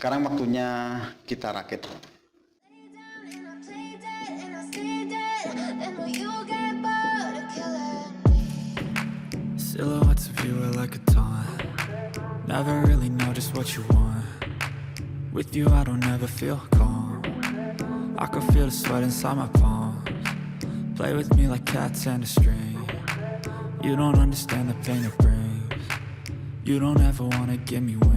Sekarang waktunya kita rakit. Silhouettes of you are like a taunt. Never really know just what you want. With you I don't ever feel calm. I can feel the sweat inside my palms. Play with me like cats and a string. You don't understand the pain it brings. You don't ever wanna give me wings.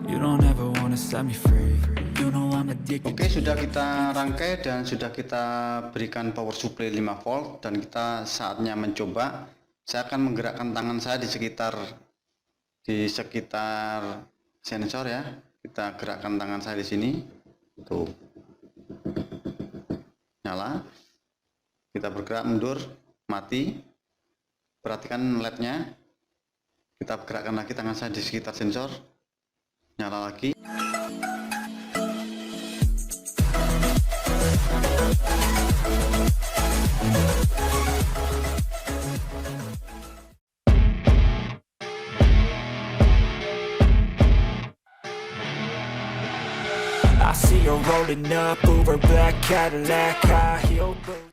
You don't ever wanna set me free. You know I'm addicted. Oke, sudah kita rangkai dan sudah kita berikan power supply 5 volt dan kita saatnya mencoba. Saya akan menggerakkan tangan saya di sekitar sensor ya. Kita gerakkan tangan saya di sini. Tuh. Nyala. Kita bergerak mundur, mati. Perhatikan LED-nya. Kita gerakkan lagi tangan saya di sekitar sensor. Nyala lagi.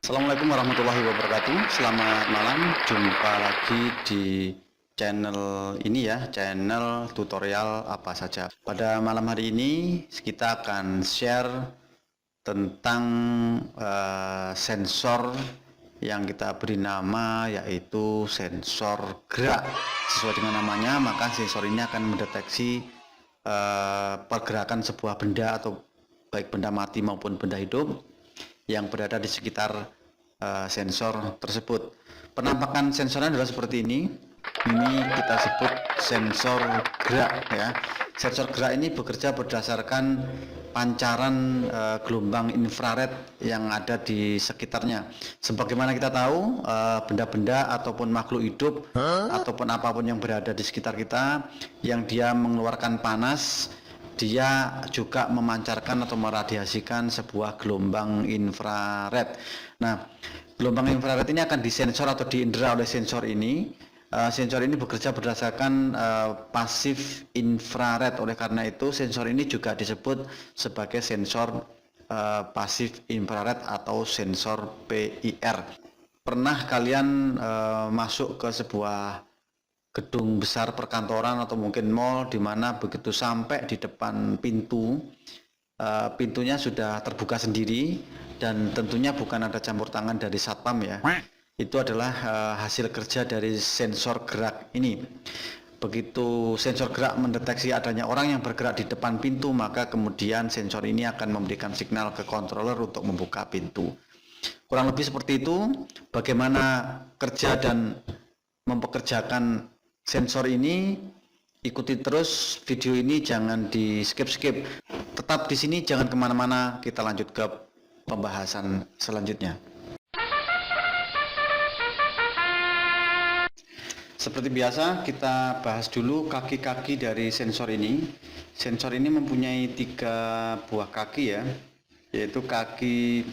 Assalamualaikum warahmatullahi wabarakatuh. Selamat malam. Jumpa lagi di channel ini ya, channel tutorial apa saja. Pada malam hari ini kita akan share tentang sensor yang kita beri nama yaitu sensor gerak. Sesuai dengan namanya, maka sensor ini akan mendeteksi pergerakan sebuah benda atau baik benda mati maupun benda hidup yang berada di sekitar sensor tersebut. Penampakan sensornya adalah seperti ini. Ini kita sebut sensor gerak ya. Sensor gerak ini bekerja berdasarkan pancaran gelombang infrared yang ada di sekitarnya. Sebagaimana kita tahu, benda-benda ataupun makhluk hidup ataupun apapun yang berada di sekitar kita yang dia mengeluarkan panas, dia juga memancarkan atau meradiasikan sebuah gelombang infrared. Nah, gelombang infrared ini akan disensor atau diindera oleh sensor ini. Sensor ini bekerja berdasarkan pasif infrared. Oleh karena itu, sensor ini juga disebut sebagai sensor pasif infrared atau sensor PIR. Pernah kalian masuk ke sebuah gedung besar perkantoran atau mungkin mall di mana begitu sampai di depan pintu, pintunya sudah terbuka sendiri dan tentunya bukan ada campur tangan dari satpam ya. Itu adalah hasil kerja dari sensor gerak ini. Begitu sensor gerak mendeteksi adanya orang yang bergerak di depan pintu, maka kemudian sensor ini akan memberikan signal ke controller untuk membuka pintu. Kurang lebih seperti itu. Bagaimana kerja dan mempekerjakan sensor ini, ikuti terus video ini, jangan di skip-skip. Tetap di sini, jangan kemana-mana. Kita lanjut ke pembahasan selanjutnya. Seperti biasa, kita bahas dulu kaki-kaki dari sensor ini. Sensor ini mempunyai 3 buah kaki ya, yaitu kaki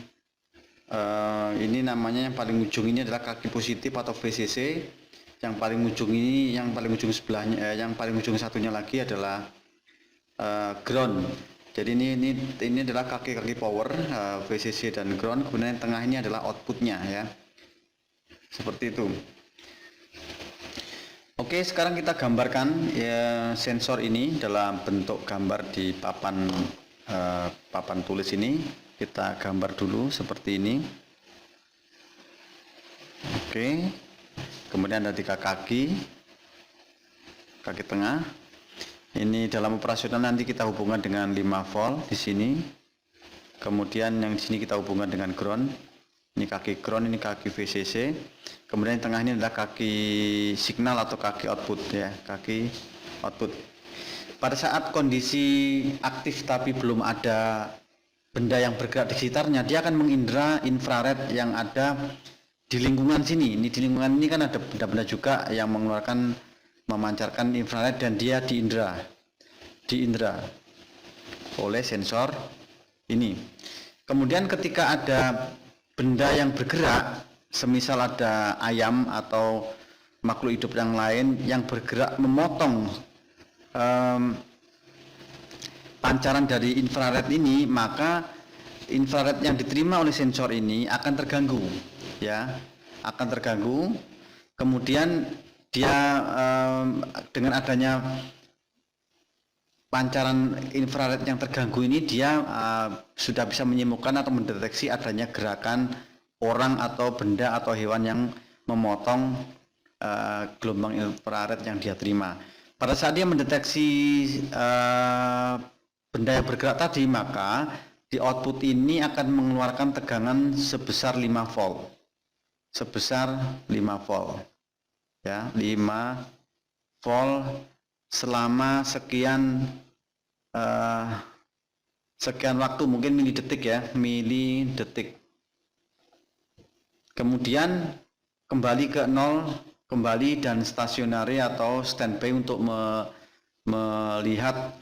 ini namanya yang paling ujung ini adalah kaki positif atau VCC. Yang paling ujung ini, yang paling ujung sebelahnya, yang paling ujung satunya lagi adalah ground. Jadi ini adalah kaki-kaki power, VCC dan ground. Kemudian yang tengah ini adalah outputnya ya, seperti itu. Oke, sekarang kita gambarkan ya sensor ini dalam bentuk gambar di papan tulis ini. Kita gambar dulu seperti ini. Oke. Kemudian ada 3 kaki tengah. Ini dalam operasional nanti kita hubungkan dengan 5 volt di sini. Kemudian yang di sini kita hubungkan dengan ground. Ini kaki ground, ini kaki VCC. Kemudian yang tengah ini adalah kaki signal atau kaki output ya, kaki output. Pada saat kondisi aktif tapi belum ada benda yang bergerak di sekitarnya, dia akan mengindera infrared yang ada di lingkungan sini. Ini di lingkungan ini kan ada benda-benda juga yang memancarkan infrared dan dia diindera oleh sensor ini. Kemudian ketika ada benda yang bergerak, semisal ada ayam atau makhluk hidup yang lain yang bergerak memotong pancaran dari infrared ini, maka infrared yang diterima oleh sensor ini akan terganggu, ya, akan terganggu. Kemudian dia dengan adanya pancaran infrared yang terganggu ini, dia sudah bisa menyimpulkan atau mendeteksi adanya gerakan orang atau benda atau hewan yang memotong gelombang infrared yang dia terima. Pada saat dia mendeteksi benda yang bergerak tadi, maka di output ini akan mengeluarkan tegangan sebesar 5 volt. Sebesar 5 volt. Ya, 5 volt selama sekian waktu, mungkin milidetik ya, milidetik. Kemudian kembali ke nol, kembali dan stasionari atau standby untuk melihat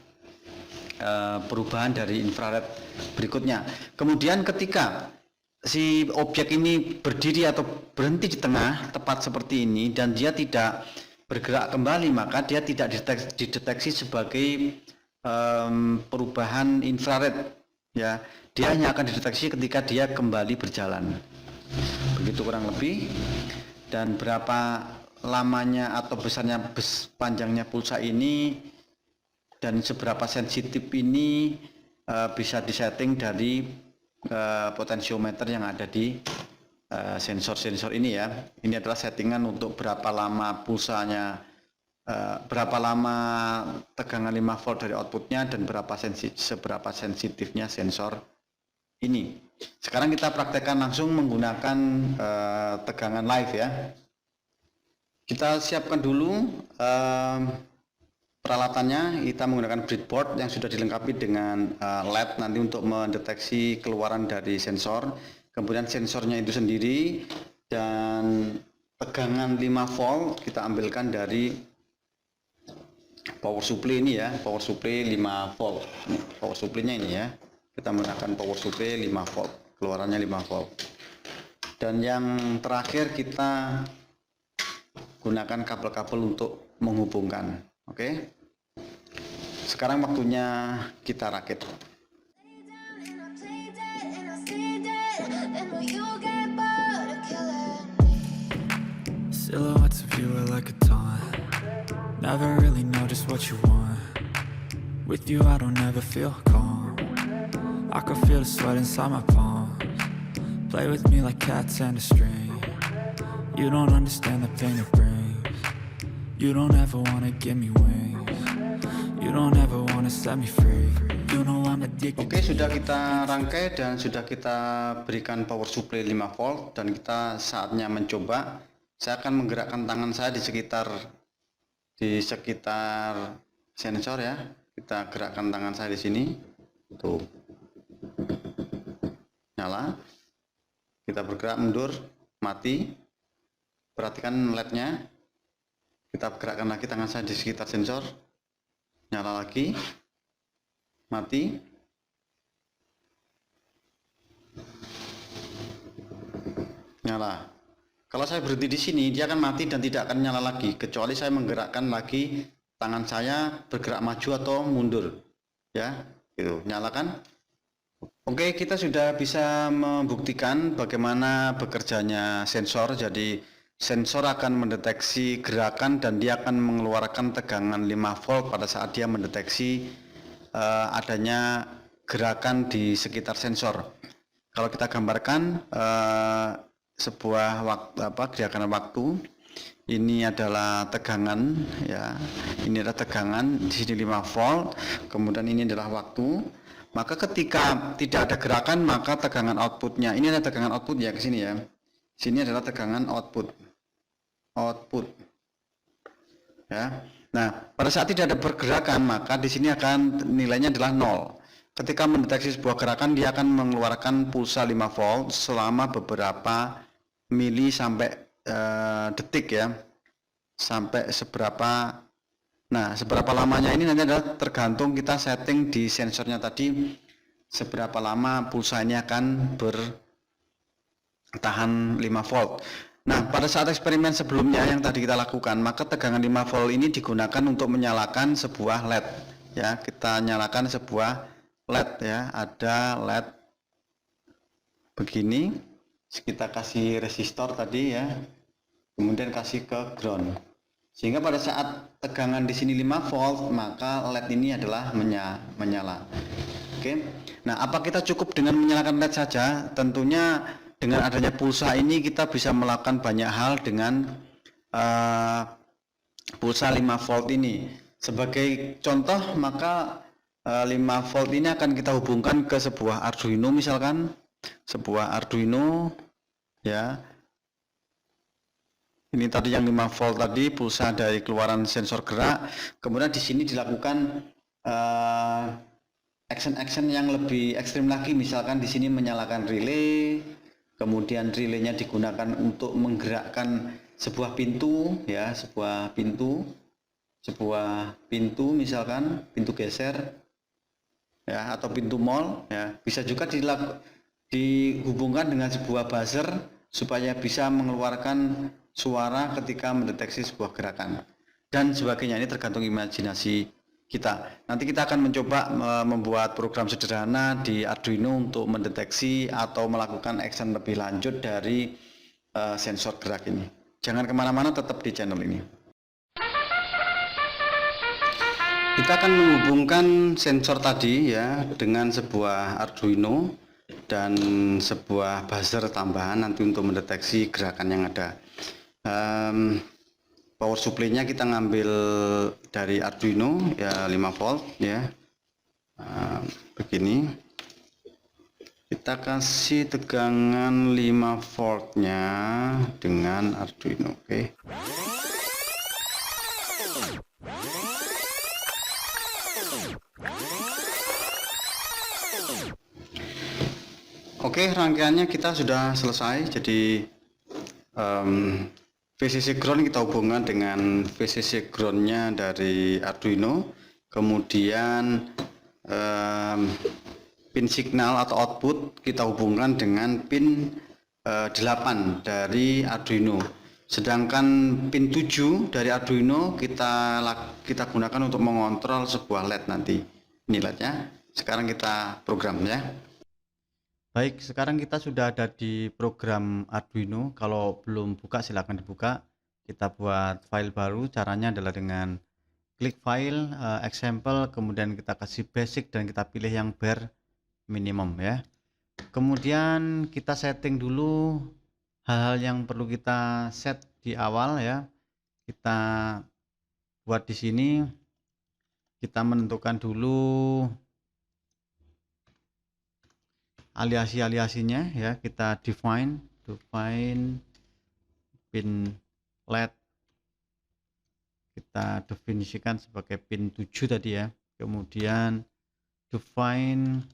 perubahan dari infrared berikutnya. Kemudian ketika si objek ini berdiri atau berhenti di tengah, tepat seperti ini, dan dia tidak bergerak kembali, maka dia tidak dideteksi sebagai perubahan infrared, ya. Dia hanya akan dideteksi ketika dia kembali berjalan. Begitu kurang lebih. Dan berapa lamanya atau besarnya panjangnya pulsa ini dan seberapa sensitif ini bisa disetting dari potensiometer yang ada di sensor-sensor ini, ya. Ini adalah settingan untuk berapa lama pulsanya, berapa lama tegangan 5 volt dari outputnya, dan seberapa sensitifnya sensor ini. Sekarang kita praktekkan langsung menggunakan tegangan live, ya. Kita siapkan dulu peralatannya. Kita menggunakan breadboard yang sudah dilengkapi dengan LED nanti untuk mendeteksi keluaran dari sensor. Kemudian sensornya itu sendiri, dan tegangan 5 volt kita ambilkan dari power supply ini, ya. Power supply 5 volt. Ini power supply-nya ini, ya. Kita menggunakan power supply 5 volt, keluarannya 5 volt. Dan yang terakhir kita gunakan kabel-kabel untuk menghubungkan. Oke. Sekarang waktunya kita rakit. Silhouettes of you are like a taunt. Never really know just what you want. With you I don't ever feel calm. I can feel the sweat inside my palms. Play with me like cats and a string. You don't understand the pain it brings. You don't ever wanna give me wings. You don't ever wanna set me free. You know I'm addicted. Oke, sudah kita rangkai dan sudah kita berikan power supply 5 volt, dan kita saatnya mencoba. Saya akan menggerakkan tangan saya di sekitar sensor, ya. Kita gerakkan tangan saya di sini. Tuh. Nyala. Kita bergerak mundur, mati. Perhatikan LED-nya. Kita gerakkan lagi tangan saya di sekitar sensor. Nyala lagi. Mati. Nyala. Kalau saya berhenti di sini, dia akan mati dan tidak akan nyala lagi, kecuali saya menggerakkan lagi tangan saya bergerak maju atau mundur, ya. Itu nyala kan? Oke, kita sudah bisa membuktikan bagaimana bekerjanya sensor. Jadi sensor akan mendeteksi gerakan dan dia akan mengeluarkan tegangan 5 volt pada saat dia mendeteksi adanya gerakan di sekitar sensor. Kalau kita gambarkan sebuah gerakan waktu, ini adalah tegangan, ya. Ini adalah tegangan, di sini 5 volt, kemudian ini adalah waktu. Maka ketika tidak ada gerakan, maka tegangan outputnya, ini adalah tegangan output, ya, ke sini, ya. Sini adalah tegangan output. Ya. Nah, pada saat tidak ada pergerakan, maka di sini akan nilainya adalah 0. Ketika mendeteksi sebuah gerakan, dia akan mengeluarkan pulsa 5 volt selama beberapa mili sampai detik, ya. Sampai seberapa. Nah, seberapa lamanya ini nanti adalah tergantung kita setting di sensornya tadi, seberapa lama pulsa ini akan bertahan 5 volt. Nah, pada saat eksperimen sebelumnya yang tadi kita lakukan, maka tegangan 5 volt ini digunakan untuk menyalakan sebuah LED, ya, kita nyalakan sebuah LED ya, ada LED begini, kita kasih resistor tadi ya, kemudian kasih ke ground, sehingga pada saat tegangan di sini 5 volt maka LED ini adalah menyala. Oke, nah apa kita cukup dengan menyalakan LED saja? Tentunya dengan adanya pulsa ini kita bisa melakukan banyak hal dengan pulsa 5 volt ini. Sebagai contoh, maka 5 volt ini akan kita hubungkan ke sebuah Arduino, misalkan sebuah Arduino ya. Ini tadi yang 5 volt tadi, pulsa dari keluaran sensor gerak. Kemudian di sini dilakukan action yang lebih ekstrim lagi, misalkan di sini menyalakan relay, kemudian relaynya digunakan untuk menggerakkan sebuah pintu ya, sebuah pintu misalkan pintu geser ya, atau pintu mall ya. Bisa juga dihubungkan dengan sebuah buzzer supaya bisa mengeluarkan suara ketika mendeteksi sebuah gerakan dan sebagainya. Ini tergantung imajinasi kita. Nanti kita akan mencoba membuat program sederhana di Arduino untuk mendeteksi atau melakukan action lebih lanjut dari sensor gerak ini. Jangan kemana-mana, tetap di channel ini. Kita akan menghubungkan sensor tadi ya dengan sebuah Arduino dan sebuah buzzer tambahan nanti untuk mendeteksi gerakan yang ada. Power supply-nya kita ngambil dari Arduino ya, 5 volt ya. Begini. Kita kasih tegangan 5 voltnya dengan Arduino. Oke, rangkaiannya kita sudah selesai. Jadi VCC ground kita hubungkan dengan VCC groundnya dari Arduino, kemudian pin signal atau output kita hubungkan dengan pin 8 dari Arduino, sedangkan pin 7 dari Arduino kita gunakan untuk mengontrol sebuah LED nanti. Ini LED-nya. Sekarang kita program ya. Baik, sekarang kita sudah ada di program Arduino. Kalau belum buka silahkan dibuka. Kita buat file baru. Caranya adalah dengan klik file, example, kemudian kita kasih basic dan kita pilih yang bare minimum ya. Kemudian kita setting dulu hal-hal yang perlu kita set di awal ya. Kita buat di sini. Kita menentukan dulu aliasi-aliasinya ya, kita define pin LED, kita definisikan sebagai pin 7 tadi ya. Kemudian define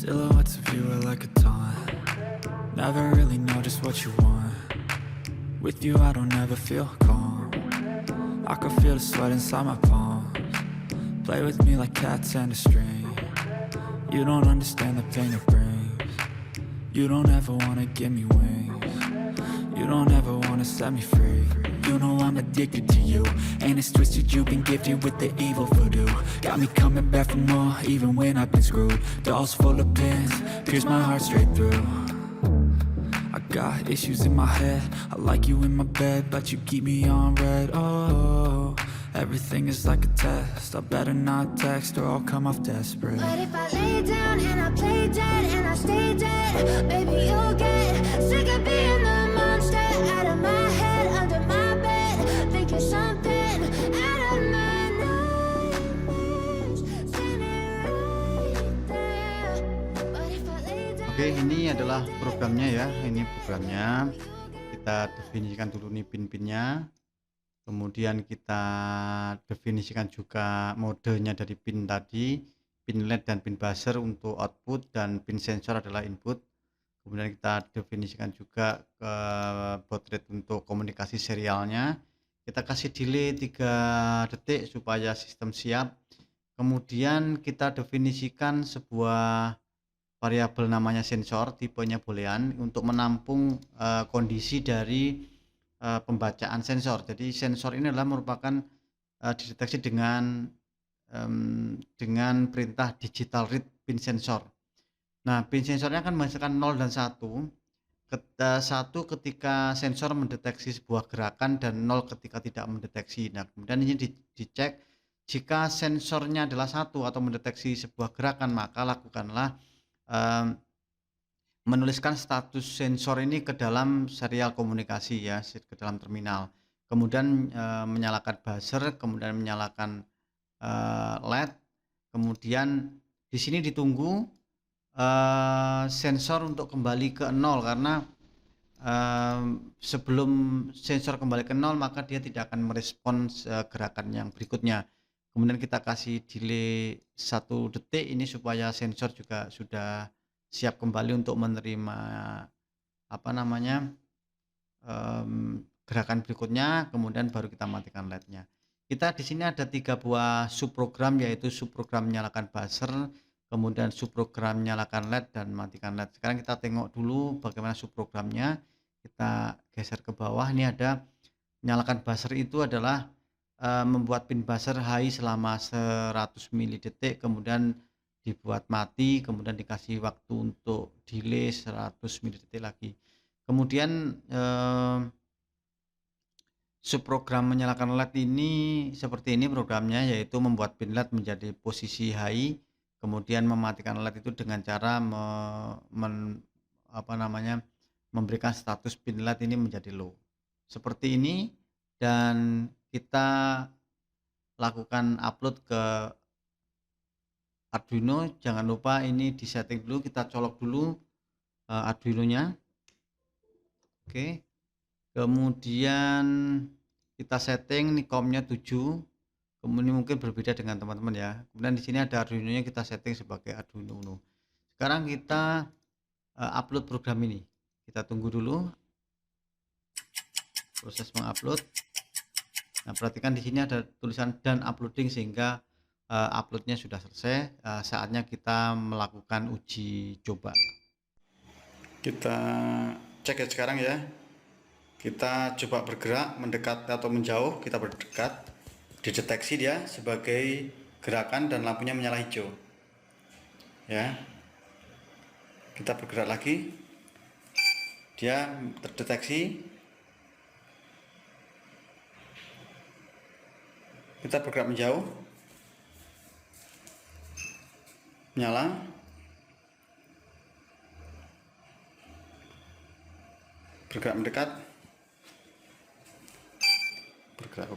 silhouettes of you are like a taunt. Never really know just what you want. With you I don't ever feel calm. I can feel the sweat inside my palms. Play with me like cats and a string. You don't understand the pain it brings. You don't ever wanna give me wings. You don't ever wanna set me free. You know I'm addicted to you, and it's twisted, you've been gifted with the evil voodoo. Got me coming back for more, even when I've been screwed. Dolls full of pins, pierce my heart straight through. I got issues in my head, I like you in my bed, but you keep me on red. Oh, everything is like a test, I better not text or I'll come off desperate. But if I lay down and I play dead and I stay dead, baby you'll get sick of being the monster out of my head, under my bed, think you're something out of my nightmares, standing right there. But if I lay down. Oke, ini adalah programnya ya. Ini programnya. Kita definisikan dulu nih pin-pinnya. Kemudian kita definisikan juga modenya dari pin tadi, pin LED dan pin buzzer untuk output, dan pin sensor adalah input. Kemudian kita definisikan juga baud rate untuk komunikasi serialnya. Kita kasih delay 3 detik supaya sistem siap. Kemudian kita definisikan sebuah variabel namanya sensor, tipenya boolean, untuk menampung kondisi dari pembacaan sensor. Jadi sensor ini adalah merupakan dideteksi dengan perintah digital read pin sensor. Nah, pin sensornya akan menghasilkan 0 dan 1. 1 ketika sensor mendeteksi sebuah gerakan dan 0 ketika tidak mendeteksi. Nah, kemudian ini dicek jika sensornya adalah 1 atau mendeteksi sebuah gerakan, maka lakukanlah menuliskan status sensor ini ke dalam serial komunikasi ya, ke dalam terminal. Kemudian menyalakan buzzer, kemudian menyalakan LED, kemudian di sini ditunggu sensor untuk kembali ke 0, karena sebelum sensor kembali ke 0 maka dia tidak akan merespons gerakan yang berikutnya. Kemudian kita kasih delay 1 detik ini supaya sensor juga sudah siap kembali untuk menerima gerakan berikutnya, kemudian baru kita matikan LED-nya. Kita di sini ada 3 buah subprogram, yaitu subprogram menyalakan buzzer, kemudian subprogram nyalakan LED dan matikan LED. Sekarang kita tengok dulu bagaimana subprogramnya. Kita geser ke bawah. Ini ada menyalakan buzzer, itu adalah membuat pin buzzer high selama 100 mili detik, kemudian dibuat mati, kemudian dikasih waktu untuk delay 100 mili detik lagi. Kemudian subprogram menyalakan LED ini seperti ini programnya, yaitu membuat pin LED menjadi posisi high, kemudian mematikan LED itu dengan cara memberikan status pin LED ini menjadi low. Seperti ini, dan kita lakukan upload ke Arduino. Jangan lupa ini disetting dulu, kita colok dulu Arduino-nya. Oke. Kemudian kita setting nih COM-nya 7. Kemudian mungkin berbeda dengan teman-teman ya. Kemudian di sini ada Arduino-nya, kita setting sebagai Arduino Uno. Sekarang kita upload program ini. Kita tunggu dulu proses mengupload. Nah, perhatikan di sini ada tulisan done uploading, sehingga uploadnya sudah selesai. Saatnya kita melakukan uji coba. Kita cek ya sekarang ya. Kita coba bergerak, mendekat atau menjauh. Kita berdekat, dideteksi dia sebagai gerakan dan lampunya menyala hijau ya. Kita bergerak lagi, dia terdeteksi. Kita bergerak menjauh, menyala. Bergerak mendekat, bergerak.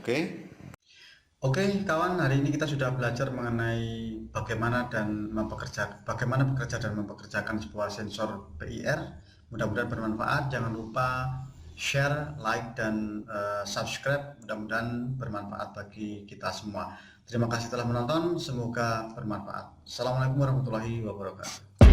Oke kawan, hari ini kita sudah belajar mengenai bagaimana bekerja dan mempekerjakan sebuah sensor PIR. Mudah-mudahan bermanfaat. Jangan lupa share, like, dan subscribe. Mudah-mudahan bermanfaat bagi kita semua. Terima kasih telah menonton, semoga bermanfaat. Assalamualaikum warahmatullahi wabarakatuh.